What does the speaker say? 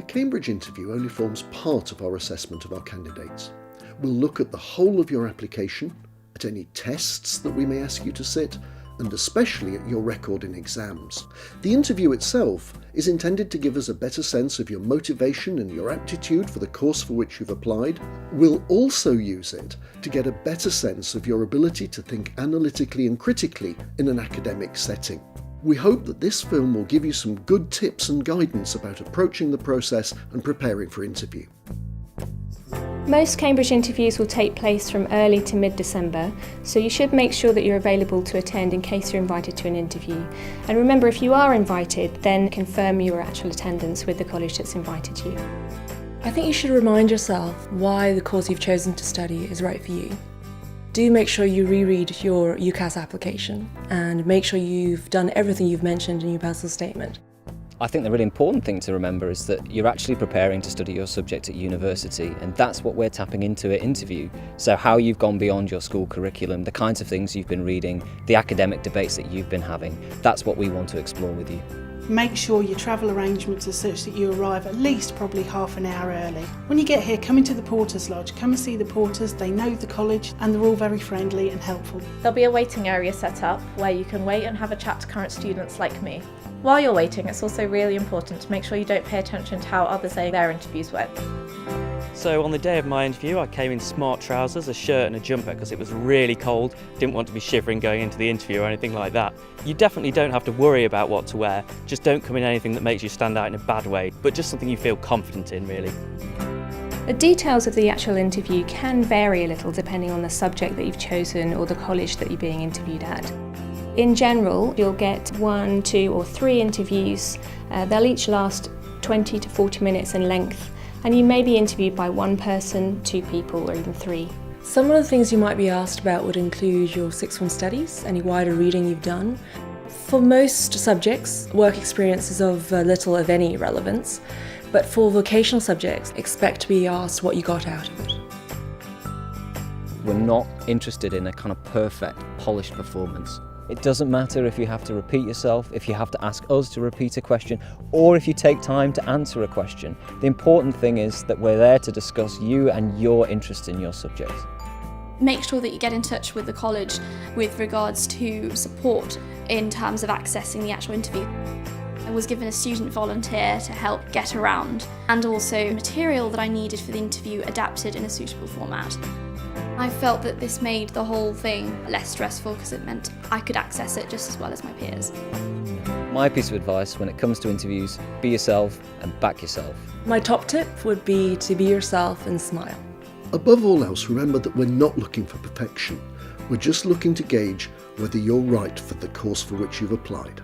The Cambridge interview only forms part of our assessment of our candidates. We'll look at the whole of your application, at any tests that we may ask you to sit, and especially at your record in exams. The interview itself is intended to give us a better sense of your motivation and your aptitude for the course for which you've applied. We'll also use it to get a better sense of your ability to think analytically and critically in an academic setting. We hope that this film will give you some good tips and guidance about approaching the process and preparing for interview. Most Cambridge interviews will take place from early to mid-December, so you should make sure that you're available to attend in case you're invited to an interview. And remember, if you are invited, then confirm your actual attendance with the college that's invited you. I think you should remind yourself why the course you've chosen to study is right for you. Do make sure you reread your UCAS application and make sure you've done everything you've mentioned in your personal statement. I think the really important thing to remember is that you're actually preparing to study your subject at university, and that's what we're tapping into at interview. So how you've gone beyond your school curriculum, the kinds of things you've been reading, the academic debates that you've been having, that's what we want to explore with you. Make sure your travel arrangements are such that you arrive at least probably half an hour early. When you get here, come into the Porters Lodge, come and see the porters, they know the college and they're all very friendly and helpful. There'll be a waiting area set up where you can wait and have a chat to current students like me. While you're waiting, it's also really important to make sure you don't pay attention to how others say their interviews went. So on the day of my interview, I came in smart trousers, a shirt and a jumper because it was really cold. Didn't want to be shivering going into the interview or anything like that. You definitely don't have to worry about what to wear. Just don't come in anything that makes you stand out in a bad way, but just something you feel confident in, really. The details of the actual interview can vary a little depending on the subject that you've chosen or the college that you're being interviewed at. In general, you'll get 1, 2 or 3 interviews. They'll each last 20 to 40 minutes in length, and you may be interviewed by 1 person, 2 people or even 3. Some of the things you might be asked about would include your sixth form studies, any wider reading you've done. For most subjects, work experience is of little if any relevance, but for vocational subjects, expect to be asked what you got out of it. We're not interested in a kind of perfect, polished performance. It doesn't matter if you have to repeat yourself, if you have to ask us to repeat a question, or if you take time to answer a question. The important thing is that we're there to discuss you and your interest in your subject. Make sure that you get in touch with the college with regards to support in terms of accessing the actual interview. I was given a student volunteer to help get around, and also material that I needed for the interview adapted in a suitable format. I felt that this made the whole thing less stressful because it meant I could access it just as well as my peers. My piece of advice when it comes to interviews, be yourself and back yourself. My top tip would be to be yourself and smile. Above all else, remember that we're not looking for perfection. We're just looking to gauge whether you're right for the course for which you've applied.